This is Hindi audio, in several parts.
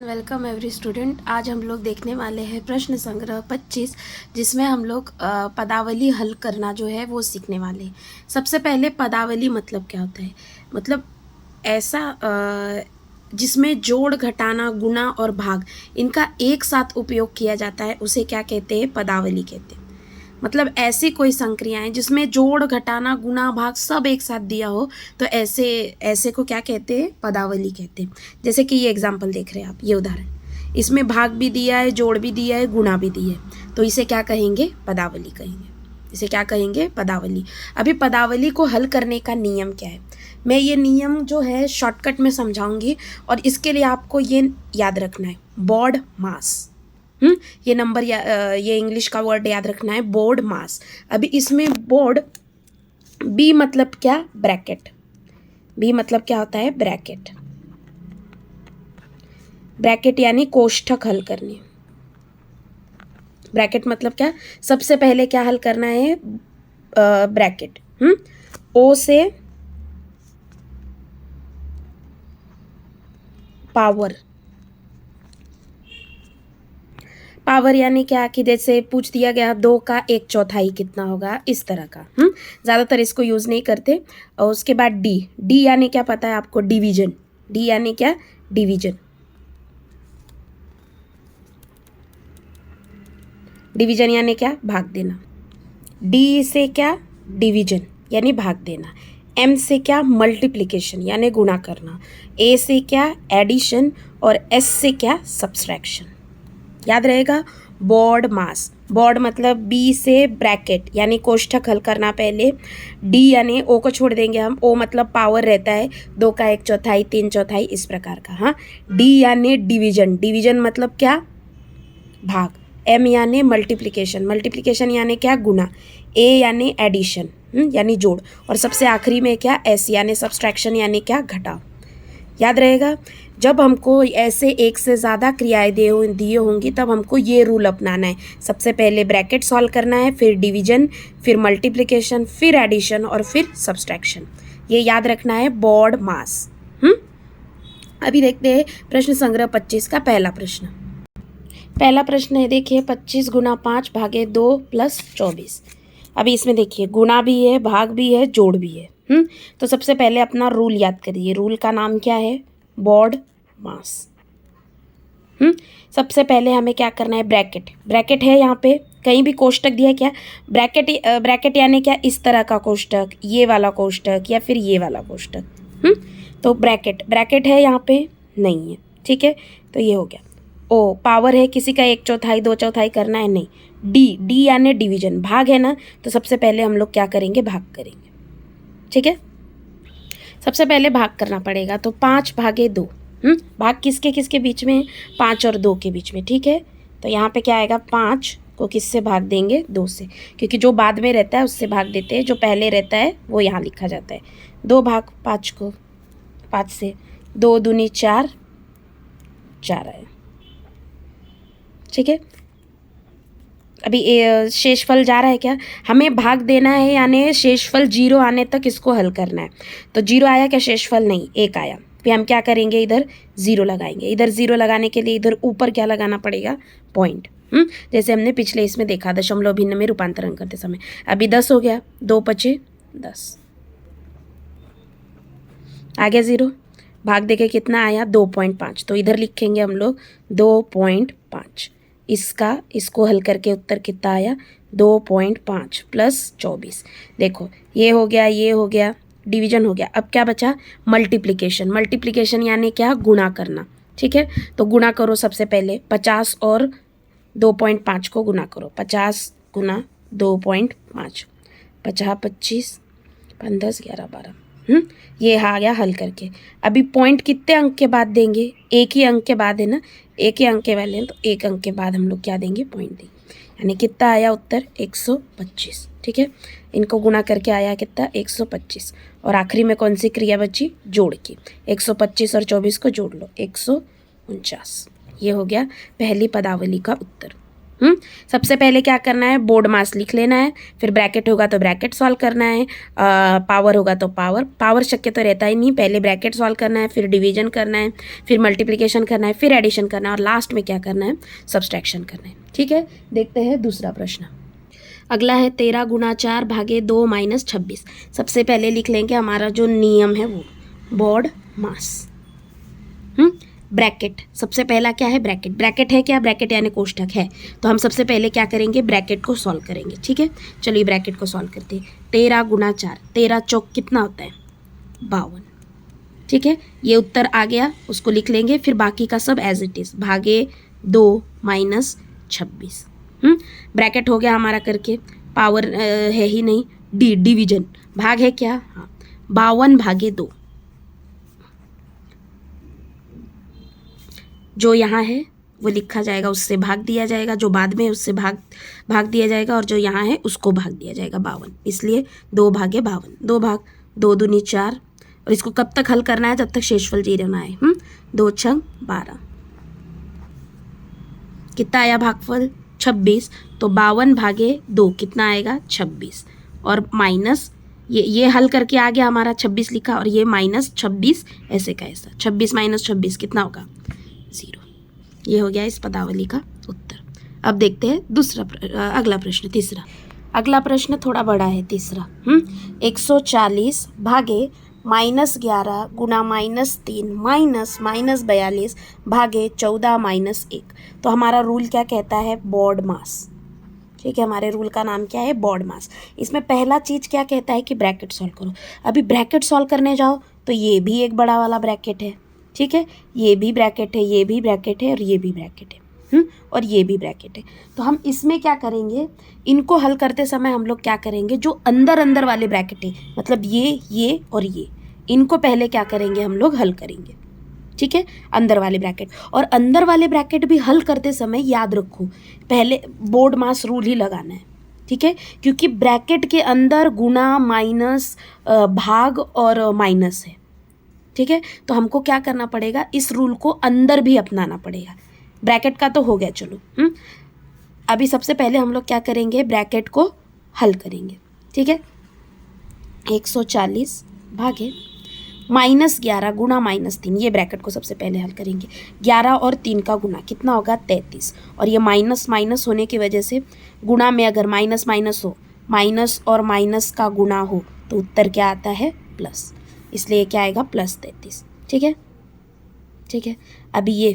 Welcome every student. आज हम लोग देखने वाले हैं प्रश्न संग्रह 25, जिसमें हम लोग पदावली हल करना जो है वो सीखने वाले हैं। सबसे पहले पदावली मतलब क्या होता है? मतलब ऐसा जिसमें जोड़, घटाना, गुणा और भाग इनका एक साथ उपयोग किया जाता है, उसे क्या कहते हैं? पदावली कहते हैं। मतलब ऐसी कोई संक्रियाएं जिसमें जोड़, घटाना, गुणा, भाग सब एक साथ दिया हो, तो ऐसे को क्या कहते हैं? पदावली कहते हैं। जैसे कि ये एग्जाम्पल देख रहे हैं आप, ये उदाहरण, इसमें भाग भी दिया है, जोड़ भी दिया है, गुणा भी दिया है, तो इसे क्या कहेंगे? पदावली कहेंगे। इसे क्या कहेंगे? पदावली। अभी पदावली को हल करने का नियम क्या है, मैं ये नियम जो है शॉर्टकट में समझाऊंगी, और इसके लिए आपको ये याद रखना है, बोर्ड मास। ये नंबर ये इंग्लिश का वर्ड याद रखना है, बोर्ड मास। अभी इसमें बोर्ड, बी मतलब क्या? ब्रैकेट। बी मतलब क्या होता है? ब्रैकेट। ब्रैकेट यानी कोष्ठक हल करने। ब्रैकेट मतलब क्या? सबसे पहले क्या हल करना है? ब्रैकेट। ओ से पावर। पावर यानी क्या कि जैसे पूछ दिया गया 2 का 1/4 कितना होगा, इस तरह का। ज़्यादातर इसको यूज़ नहीं करते। और उसके बाद डी। डी यानी क्या पता है आपको? डिवीजन। डी यानी क्या? डिवीजन। डिवीजन यानी क्या? भाग देना। डी से क्या? डिवीजन यानी भाग देना। एम से क्या? मल्टीप्लिकेशन यानी गुणा करना। ए से क्या? एडिशन। और एस से क्या? सब्सट्रैक्शन। याद रहेगा? बोर्ड मास। बोर्ड मतलब बी से ब्रैकेट यानी कोष्ठक हल करना पहले। डी यानी ओ को छोड़ देंगे हम, ओ मतलब पावर रहता है 2 का 1/4, 3/4 इस प्रकार का। हाँ, डी यानी डिवीजन। डिवीजन मतलब क्या? भाग। एम यानी मल्टीप्लिकेशन। मल्टीप्लिकेशन यानी क्या? गुना। ए यानी एडिशन यानी जोड़। और सबसे आखिरी में क्या? एस यानी सब्सट्रैक्शन यानी क्या? घटाव। याद रहेगा? जब हमको ऐसे एक से ज़्यादा क्रियाएं दिए होंगी, तब हमको ये रूल अपनाना है। सबसे पहले ब्रैकेट सॉल्व करना है, फिर डिवीजन, फिर मल्टीप्लिकेशन, फिर एडिशन और फिर सब्सट्रैक्शन। ये याद रखना है, बोर्ड मास। अभी देखते हैं प्रश्न संग्रह 25 का पहला प्रश्न। पहला प्रश्न है, देखिए, 25 गुना 5 भागे 2 प्लस 24। अभी इसमें देखिए गुणा भी है, भाग भी है, जोड़ भी है। तो सबसे पहले अपना रूल याद करिए। रूल का नाम क्या है? बोर्ड मास। सबसे पहले हमें क्या करना है? ब्रैकेट। ब्रैकेट है यहाँ पे, कहीं भी कोष्टक दिया है क्या? ब्रैकेट। ब्रैकेट यानी क्या? इस तरह का कोष्टक, ये वाला कोष्टक या फिर ये वाला कोष्टक। तो ब्रैकेट। ब्रैकेट है यहाँ पे? नहीं है। ठीक है, तो ये हो गया। ओ पावर है, किसी का 1/4 2/4 करना है? नहीं। डी। डी यानी डिवीजन। भाग है ना, तो सबसे पहले हम लोग क्या करेंगे? भाग करेंगे। ठीक है, सबसे पहले भाग करना पड़ेगा। तो 5 भागे 2। भाग किसके किसके बीच में? 5 और 2 के बीच में। ठीक है, तो यहाँ पे क्या आएगा? 5 को किससे भाग देंगे? 2 से, क्योंकि जो बाद में रहता है उससे भाग देते हैं, जो पहले रहता है वो यहाँ लिखा जाता है। 2 भाग 5 को 5 से, 2 दूनी 4, 4 आए। ठीक है, अभी शेषफल जा रहा है क्या? हमें भाग देना है, यानी शेषफल 0 आने तक इसको हल करना है। तो 0 आया क्या? शेषफल नहीं, 1 आया। फिर हम क्या करेंगे? इधर 0 लगाएंगे। इधर 0 लगाने के लिए इधर ऊपर क्या लगाना पड़ेगा? पॉइंट। जैसे हमने पिछले इसमें देखा, दशमलव भिन्न में रूपांतरण करते समय। अभी 10 हो गया, 2 पचे 10, आ गया 0। भाग देके कितना आया? 2.5। तो इधर लिखेंगे हम लोग 2.5। इसको हल करके उत्तर कितना आया? 2.5 प्लस 24। देखो, ये हो गया, ये हो गया, डिवीजन हो गया। अब क्या बचा? मल्टीप्लिकेशन। मल्टीप्लिकेशन यानी क्या? गुणा करना। ठीक है, तो गुणा करो। सबसे पहले 50 और 2.5 को गुणा करो। 50 गुना 2.5, 50 25 5 10 11 12। ये आ गया हल करके। अभी पॉइंट कितने अंक के बाद देंगे? एक ही अंक के बाद है ना, एक ही अंक के वाले हैं, तो एक अंक के बाद हम लोग क्या देंगे? पॉइंट देंगे। यानी कितना आया उत्तर? 125। ठीक है, इनको गुणा करके आया कितना? 125। और आखिरी में कौन सी क्रिया बची? जोड़ की। 125 और 24 को जोड़ लो, 149। ये हो गया पहली पदावली का उत्तर। सबसे पहले क्या करना है, बोर्ड मास लिख लेना है, फिर ब्रैकेट होगा तो ब्रैकेट सॉल्व करना है, पावर होगा तो पावर शक्य तो रहता ही नहीं, पहले ब्रैकेट सॉल्व करना है, फिर डिवीजन करना है, फिर मल्टीप्लिकेशन करना है, फिर एडिशन करना है और लास्ट में क्या करना है, सब्सट्रैक्शन करना है। ठीक है, देखते हैं दूसरा प्रश्न। अगला है 13 गुना 4 भागे 2 माइनस 26। सबसे पहले लिख लेंगे हमारा जो नियम है वो बोर्ड मास। ब्रैकेट, सबसे पहला क्या है, ब्रैकेट। ब्रैकेट है क्या, ब्रैकेट यानी कोष्ठक है, तो हम सबसे पहले क्या करेंगे, ब्रैकेट को सॉल्व करेंगे। ठीक है, चलिए ब्रैकेट को सॉल्व करते हैं। 13 गुना 4, 13 चौक कितना होता है, 52। ठीक है, ये उत्तर आ गया, उसको लिख लेंगे, फिर बाकी का सब एज इट इज़, भागे 2 माइनस 26। ब्रैकेट हो गया हमारा करके, पावर है ही नहीं, डिवीजन, भाग है क्या, हाँ, 52 भागे 2, जो यहाँ है वो लिखा जाएगा, उससे भाग दिया जाएगा, जो बाद में है उससे भाग दिया जाएगा, और जो यहाँ है उसको भाग दिया जाएगा 52, इसलिए 2 भागे 52, 2 भाग 2 दूनी 4, और इसको कब तक हल करना है, जब तक शेषफल 0 ना आए। 2 छंग 12, कितना आया भागफल 26, तो 52 भागे 2 कितना आएगा 26, और माइनस ये हल करके आ गया हमारा 26 लिखा, और ये माइनस 26 ऐसे का ऐसा, 26 माइनस 26 कितना होगा 0। ये हो गया इस पदावली का उत्तर। अब देखते हैं अगला प्रश्न, तीसरा। अगला प्रश्न थोड़ा बड़ा है, तीसरा। 140 भागे -11 गुना -3 माइनस 42 भागे 14 -1। तो हमारा रूल क्या कहता है, बोर्ड मास। ठीक है, हमारे रूल का नाम क्या है, बोर्ड मास। इसमें पहला चीज़ क्या कहता है कि ब्रैकेट सॉल्व करो। अभी ब्रैकेट सॉल्व करने जाओ तो ये भी एक बड़ा वाला ब्रैकेट है, ठीक है, ये भी ब्रैकेट है, ये भी ब्रैकेट है, और ये भी ब्रैकेट है, और ये भी ब्रैकेट है। तो हम इसमें क्या करेंगे, इनको हल करते समय हम लोग क्या करेंगे, जो अंदर वाले ब्रैकेट है, मतलब ये और ये, इनको पहले क्या करेंगे, हम लोग हल करेंगे। ठीक है, अंदर वाले ब्रैकेट, और अंदर वाले ब्रैकेट भी हल करते समय याद रखो, पहले बोर्ड मास रूल ही लगाना है। ठीक है, क्योंकि ब्रैकेट के अंदर गुणा, माइनस, भाग और माइनस है। ठीक है, तो हमको क्या करना पड़ेगा, इस रूल को अंदर भी अपनाना पड़ेगा। ब्रैकेट का तो हो गया, चलो। अभी सबसे पहले हम लोग क्या करेंगे, ब्रैकेट को हल करेंगे। ठीक है, 140 भागे -11 गुणा -3, ये ब्रैकेट को सबसे पहले हल करेंगे। 11 और 3 का गुणा कितना होगा 33, और ये माइनस माइनस होने की वजह से गुणा में अगर माइनस माइनस हो, माइनस और माइनस का गुणा हो, तो उत्तर क्या आता है, प्लस, इसलिए क्या आएगा +33। ठीक है, ठीक है, अभी ये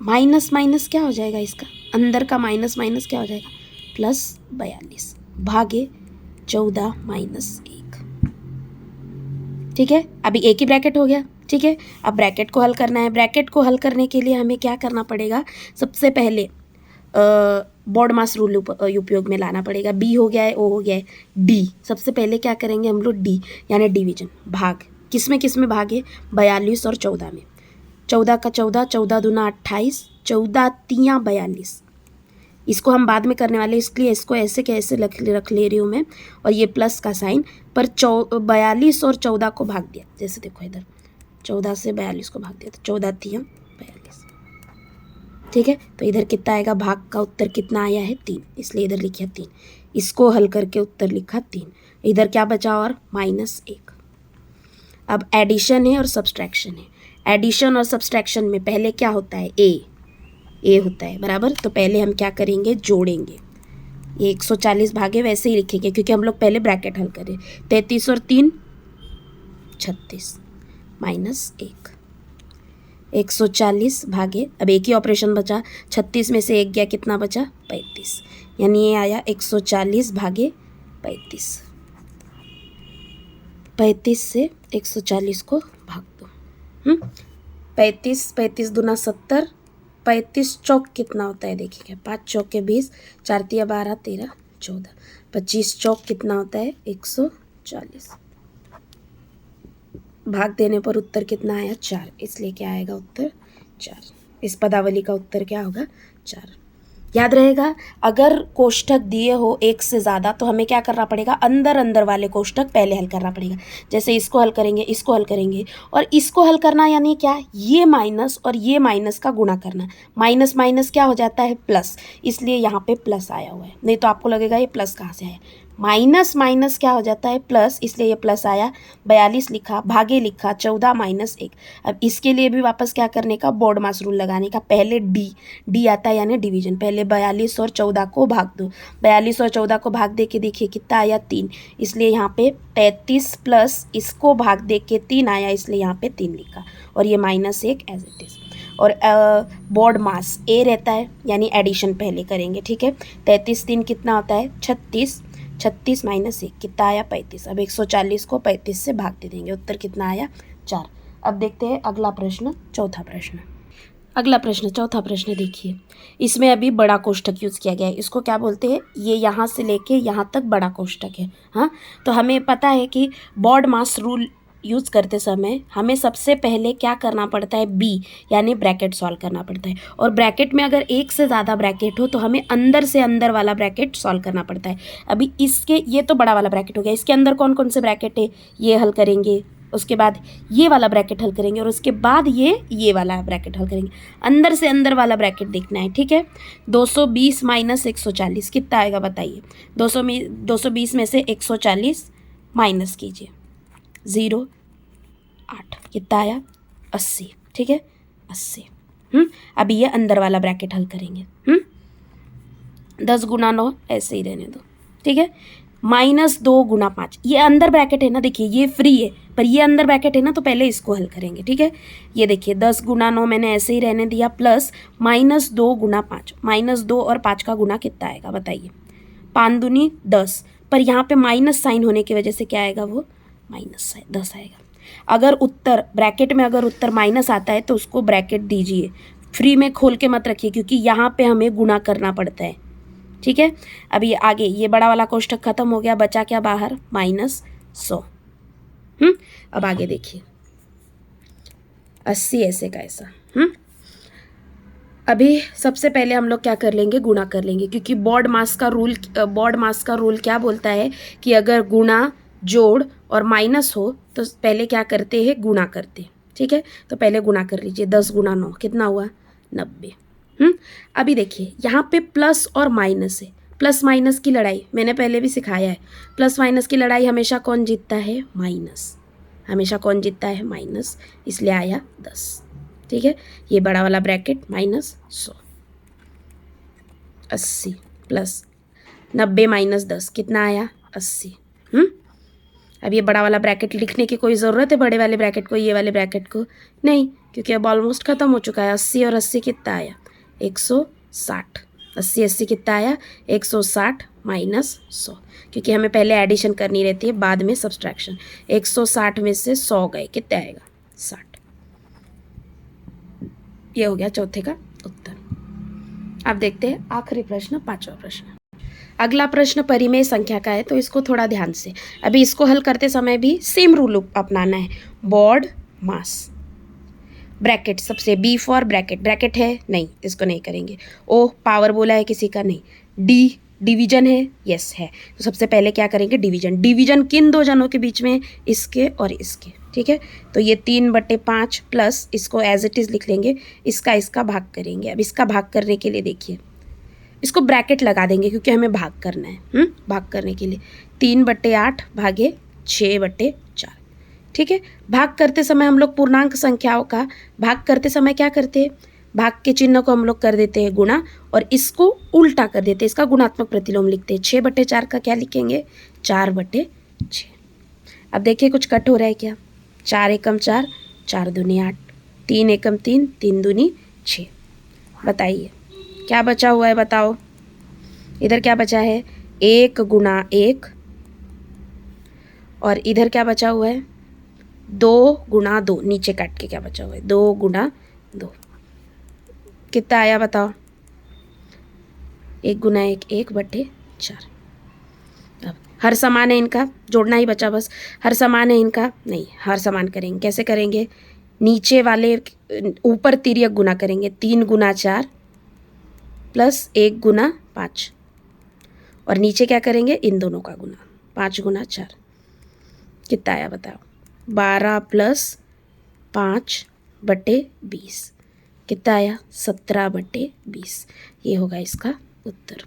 माइनस माइनस क्या हो जाएगा, इसका अंदर का माइनस माइनस क्या हो जाएगा, +42 भागे 14 -1। ठीक है, अभी एक ही ब्रैकेट हो गया। ठीक है, अब ब्रैकेट को हल करना है। ब्रैकेट को हल करने के लिए हमें क्या करना पड़ेगा, सबसे पहले बोर्ड मास रूल उपयोग में लाना पड़ेगा। बी हो गया है, ओ हो गया है, डी। सबसे पहले क्या करेंगे हम लोग, डी यानी डिवीजन, भाग। किस में भागे, 42 और 14 में। 14 का 14, 14 दूना 28, 14 तियाँ 42। इसको हम बाद में करने वाले, इसलिए इसको ऐसे कैसे रख ले रही हूँ मैं, और ये प्लस का साइन, पर 42 और 14 को भाग दिया, जैसे देखो इधर 14 से 42 को भाग दिया, तो 14 तियाँ 42। ठीक है, तो इधर कितना आएगा, भाग का उत्तर कितना आया है 3, इसलिए इधर लिखा 3। इसको हल करके उत्तर लिखा 3। इधर क्या बचा, और -1। अब एडिशन है और सब्सट्रैक्शन है। एडिशन और सब्सट्रैक्शन में पहले क्या होता है, ए होता है, बराबर। तो पहले हम क्या करेंगे, जोड़ेंगे। ये 140 भागे वैसे ही लिखेंगे, क्योंकि हम लोग पहले ब्रैकेट हल करें। 33 और 3 36 -1। 140 भागे, अब एक ही ऑपरेशन बचा, 36 में से 1 गया, कितना बचा 35, यानी ये आया 140 भागे 35। 35 से 140 को भाग दो। 35 दूना 70, 35 चौक कितना होता है, देखिएगा, 5 चौक के 20, 4 तिया 12, 13 14, 25 चौक कितना होता है 140। भाग देने पर उत्तर कितना आया 4, इसलिए क्या आएगा उत्तर 4। इस पदावली का उत्तर क्या होगा 4। याद रहेगा, अगर कोष्ठक दिए हो एक से ज़्यादा तो हमें क्या करना पड़ेगा, अंदर अंदर वाले कोष्ठक पहले हल करना पड़ेगा। जैसे इसको हल करेंगे, इसको हल करेंगे, और इसको हल करना यानी क्या, ये माइनस और ये माइनस का गुणा करना। माइनस माइनस क्या हो जाता है, प्लस, इसलिए यहाँ पे प्लस आया हुआ है, नहीं तो आपको लगेगा ये प्लस कहाँ से आया। माइनस माइनस क्या हो जाता है, प्लस, इसलिए ये प्लस आया। 42 लिखा, भागे लिखा, 14 माइनस 1। अब इसके लिए भी वापस क्या करने का, बोर्ड मास रूल लगाने का। पहले डी आता है यानी डिवीजन, पहले 42 और 14 को भाग दो। 42 और 14 को भाग दे के देखिए कितना आया, 3, इसलिए यहाँ पे 33 प्लस इसको भाग दे के 3 आया, इसलिए यहाँ पे 3 लिखा, और ये -1 एज इट इज़। और बोर्ड मास ए रहता है यानी एडिशन पहले करेंगे, ठीक है। 33 3 कितना होता है, 36, 36 माइनस 1 कितना आया, 35। अब 140 को 35 से भाग दे देंगे, उत्तर कितना आया, 4। अब देखते हैं अगला प्रश्न, चौथा प्रश्न। अगला प्रश्न, चौथा प्रश्न देखिए, इसमें अभी बड़ा कोष्ठक यूज़ किया गया है। इसको क्या बोलते हैं, ये यहाँ से लेके यहाँ तक बड़ा कोष्ठक है। हाँ, तो हमें पता है कि बोर्ड मास रूल यूज़ करते समय हमें सबसे पहले क्या करना पड़ता है, बी यानी ब्रैकेट सॉल्व करना पड़ता है। और ब्रैकेट में अगर एक से ज़्यादा ब्रैकेट हो तो हमें अंदर से अंदर वाला ब्रैकेट सॉल्व करना पड़ता है। अभी इसके, ये तो बड़ा वाला ब्रैकेट हो गया, इसके अंदर कौन कौन से ब्रैकेट है, ये हल करेंगे, उसके बाद ये वाला ब्रैकेट हल करेंगे, और उसके बाद ये वाला ब्रैकेट हल करेंगे। अंदर से अंदर वाला ब्रैकेट देखना है, ठीक है। 220 माइनस 140 कितना आएगा बताइए। 220 में से 140 माइनस कीजिए, 0 8 कितना आया, 80, ठीक है, 80। अभी ये अंदर वाला ब्रैकेट हल करेंगे। 10 गुना 9 ऐसे ही रहने दो, ठीक है। -2 गुना 5, ये अंदर ब्रैकेट है ना, देखिए ये फ्री है पर ये अंदर ब्रैकेट है ना, तो पहले इसको हल करेंगे, ठीक है। ये देखिए 10 गुना 9 मैंने ऐसे ही रहने दिया, प्लस -2 गुना 5, -2 और 5 का गुना कितना आएगा बताइए, 5 दूनी 10, पर यहाँ पे माइनस साइन होने की वजह से क्या आएगा, वो -10 आएगा। अगर उत्तर ब्रैकेट में, अगर उत्तर माइनस आता है तो उसको ब्रैकेट दीजिए, फ्री में खोल के मत रखिए, क्योंकि यहाँ पे हमें गुणा करना पड़ता है, ठीक है। अब ये आगे, ये बड़ा वाला कोष्ठक खत्म हो गया, बचा क्या बाहर, -100। अब आगे देखिए, 80 ऐसे का ऐसा। अभी सबसे पहले हम लोग क्या कर लेंगे, गुणा कर लेंगे, क्योंकि बोर्ड मास का रूल क्या बोलता है कि अगर गुणा, जोड़ और माइनस हो तो पहले क्या करते हैं, गुणा करते हैं, ठीक है। तो पहले गुणा कर लीजिए, 10 गुना 9 कितना हुआ, 90। अभी देखिए यहाँ पे प्लस और माइनस है, प्लस माइनस की लड़ाई मैंने पहले भी सिखाया है। प्लस माइनस की लड़ाई हमेशा कौन जीतता है, माइनस, हमेशा कौन जीतता है, माइनस, इसलिए आया 10, ठीक है। ये बड़ा वाला ब्रैकेट -100, 80 प्लस 90 माइनस 10 कितना आया, 80। अब ये बड़ा वाला ब्रैकेट लिखने की कोई ज़रूरत है बड़े वाले ब्रैकेट को, ये वाले ब्रैकेट को नहीं, क्योंकि अब ऑलमोस्ट ख़त्म हो चुका है। 80 और 80 कितना आया, 160। 80 80 कितना आया, 160 माइनस 100, क्योंकि हमें पहले एडिशन करनी रहती है, बाद में सब्सट्रैक्शन। 160 में से 100 गए, कितना आएगा, 60। ये हो गया चौथे का उत्तर। अब देखते हैं आखिरी प्रश्न, पांचवा प्रश्न। अगला प्रश्न परिमेय संख्या का है, तो इसको थोड़ा ध्यान से, अभी इसको हल करते समय भी सेम रूल अपनाना है। बोर्ड मास, ब्रैकेट सबसे, बी फॉर ब्रैकेट, ब्रैकेट है नहीं, इसको नहीं करेंगे। ओ पावर बोला है किसी का, नहीं। डी डिवीजन है, यस है, तो सबसे पहले क्या करेंगे, डिवीजन। डिवीजन किन दो जनों के बीच में, इसके और इसके, ठीक है। तो ये 3/5 प्लस इसको एज इट इज़ लिख लेंगे, इसका भाग करेंगे। अब इसका भाग करने के लिए देखिए, इसको ब्रैकेट लगा देंगे क्योंकि हमें भाग करना है। भाग करने के लिए 3/8 भागे 6/4, ठीक है। भाग करते समय हम लोग पूर्णांक संख्याओं का भाग करते समय क्या करते हैं, भाग के चिन्ह को हम लोग कर देते हैं गुणा, और इसको उल्टा कर देते हैं, इसका गुणात्मक प्रतिलोम लिखते हैं। 6/4 का क्या लिखेंगे, 4/6। अब देखिए कुछ कट हो रहा है क्या, 4 एकम 4, 4 दूनी 8, 3 एकम 3, 3 दूनी 6। बताइए क्या बचा हुआ है, बताओ इधर क्या बचा है, 1 गुना 1, और इधर क्या बचा हुआ है, 2 गुना 2, नीचे काट के क्या बचा हुआ है, 2 गुना 2, कितना आया बताओ, 1 गुना 1, 1/4। अब हर समान है इनका, जोड़ना ही बचा बस। हर समान है इनका, नहीं, हर समान करेंगे, कैसे करेंगे, नीचे वाले ऊपर तिर्यक गुना करेंगे, 3 गुना 4 प्लस 1 गुना 5, और नीचे क्या करेंगे, इन दोनों का गुना, 5 गुना 4, कितना आया बताओ, 12 प्लस 5/20, कितना आया, 17/20। ये होगा इसका उत्तर।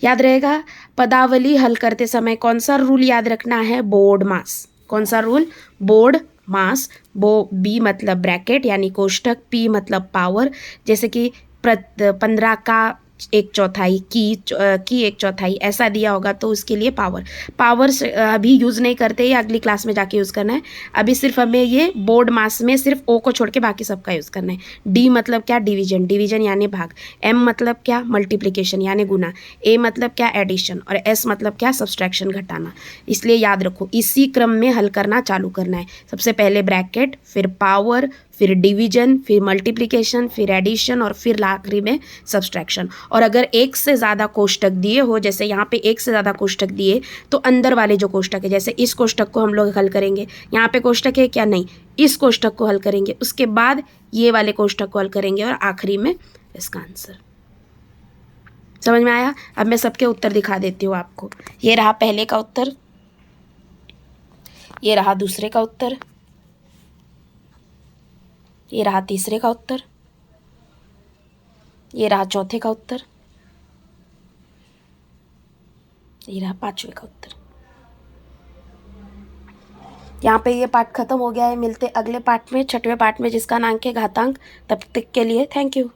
याद रहेगा, पदावली हल करते समय कौन सा रूल याद रखना है, बोर्ड मास। कौन सा रूल, बोर्ड मास। बी मतलब ब्रैकेट यानी कोष्ठक, पी मतलब पावर, जैसे कि 15 का 1/4 की 1/4 ऐसा दिया होगा तो उसके लिए पावर। पावर अभी यूज़ नहीं करते, ये अगली क्लास में जाके यूज़ करना है। अभी सिर्फ हमें ये बोर्ड मास में सिर्फ ओ को छोड़ के बाकी सबका यूज़ करना है। डी मतलब क्या, डिवीजन, डिवीजन यानी भाग। एम मतलब क्या, मल्टीप्लिकेशन यानी गुना। ए मतलब क्या, एडिशन, और एस मतलब क्या, सब्सट्रैक्शन, घटाना। इसलिए याद रखो, इसी क्रम में हल करना चालू करना है। सबसे पहले ब्रैकेट, फिर पावर, फिर डिवीजन, फिर मल्टीप्लिकेशन, फिर एडिशन, और फिर आखिरी में सब्सट्रैक्शन। और अगर एक से ज़्यादा कोष्टक दिए हो, जैसे यहाँ पे एक से ज़्यादा कोष्टक दिए, तो अंदर वाले जो कोष्टक है, जैसे इस कोष्टक को हम लोग हल करेंगे, यहाँ पे कोष्टक है क्या, नहीं, इस कोष्टक को हल करेंगे, उसके बाद ये वाले कोष्टक को हल करेंगे, और आखिरी में इसका आंसर। समझ में आया। अब मैं सबके उत्तर दिखा देती हूँ आपको। ये रहा पहले का उत्तर, ये रहा दूसरे का उत्तर, ये रहा तीसरे का उत्तर, ये रहा चौथे का उत्तर, ये रहा पांचवे का उत्तर। यहाँ पे ये पार्ट खत्म हो गया है। मिलते अगले पार्ट में, छठवें पार्ट में, जिसका नाम है घातांक। तब तक के लिए थैंक यू।